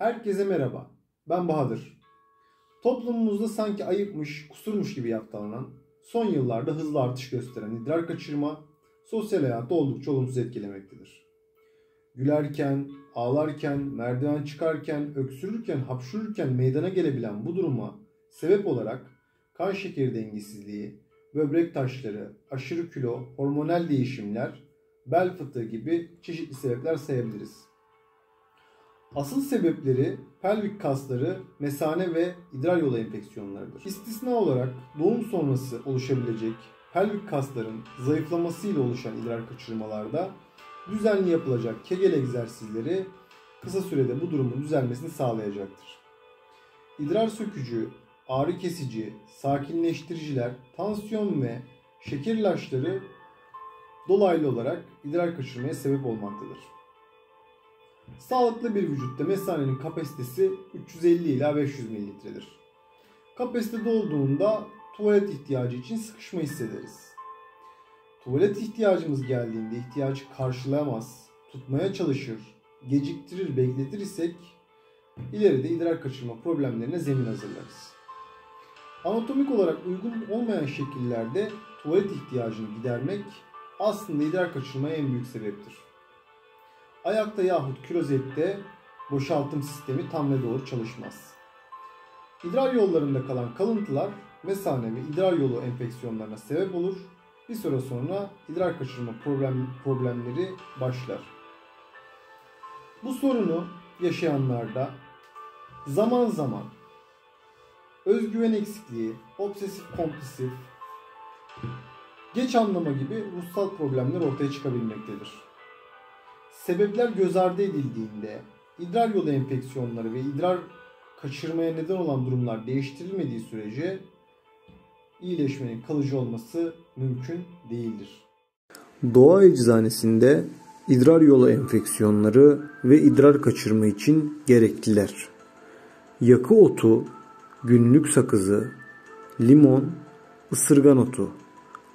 Herkese merhaba, ben Bahadır. Toplumumuzda sanki ayıpmış, kusurmuş gibi yaftalanan, son yıllarda hızlı artış gösteren idrar kaçırma, sosyal hayatı oldukça olumsuz etkilemektedir. Gülerken, ağlarken, merdiven çıkarken, öksürürken, hapşururken meydana gelebilen bu duruma sebep olarak kan şekeri dengesizliği, böbrek taşları, aşırı kilo, hormonal değişimler, bel fıtığı gibi çeşitli sebepler sayabiliriz. Asıl sebepleri pelvik kasları, mesane ve idrar yolu enfeksiyonlarıdır. İstisna olarak doğum sonrası oluşabilecek pelvik kasların zayıflamasıyla oluşan idrar kaçırmalarda düzenli yapılacak Kegel egzersizleri kısa sürede bu durumun düzelmesini sağlayacaktır. İdrar sökücü, ağrı kesici, sakinleştiriciler, tansiyon ve şeker ilaçları dolaylı olarak idrar kaçırmaya sebep olmaktadır. Sağlıklı bir vücutta mesanenin kapasitesi 350 ila 500 mililitredir. Kapasite dolduğunda tuvalet ihtiyacı için sıkışma hissederiz. Tuvalet ihtiyacımız geldiğinde ihtiyacı karşılayamaz, tutmaya çalışır, geciktirir, bekletir isek ileride idrar kaçırma problemlerine zemin hazırlarız. Anatomik olarak uygun olmayan şekillerde tuvalet ihtiyacını gidermek aslında idrar kaçırmaya en büyük sebeptir. Ayakta yahut klozette boşaltım sistemi tam ve doğru çalışmaz. İdrar yollarında kalan kalıntılar mesane ve idrar yolu enfeksiyonlarına sebep olur. Bir süre sonra idrar kaçırma problemleri başlar. Bu sorunu yaşayanlarda zaman zaman özgüven eksikliği, obsesif kompulsif, geç anlama gibi ruhsal problemler ortaya çıkabilmektedir. Sebepler göz ardı edildiğinde idrar yolu enfeksiyonları ve idrar kaçırmaya neden olan durumlar değiştirilmediği sürece iyileşmenin kalıcı olması mümkün değildir. Doğa Eczanesinde idrar yolu enfeksiyonları ve idrar kaçırma için gerekliler: yakı otu, günlük sakızı, limon, ısırgan otu,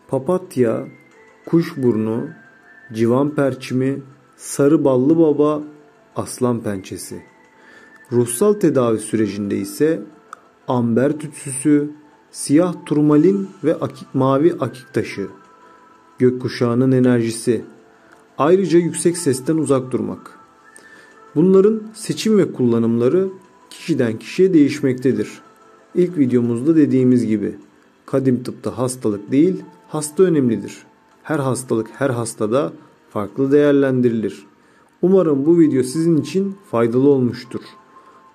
papatya, kuşburnu, civan perçimi, sarı ballı baba, aslan pençesi. Ruhsal tedavi sürecinde ise amber tütsüsü, siyah turmalin ve mavi akik taşı, gökkuşağının enerjisi, ayrıca yüksek sesten uzak durmak. Bunların seçim ve kullanımları kişiden kişiye değişmektedir. İlk videomuzda dediğimiz gibi kadim tıpta hastalık değil, hasta önemlidir. Her hastalık her hastada farklı değerlendirilir. Umarım bu video sizin için faydalı olmuştur.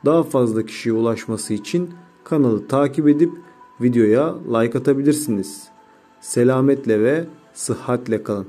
Daha fazla kişiye ulaşması için kanalı takip edip videoya like atabilirsiniz. Selametle ve sıhhatle kalın.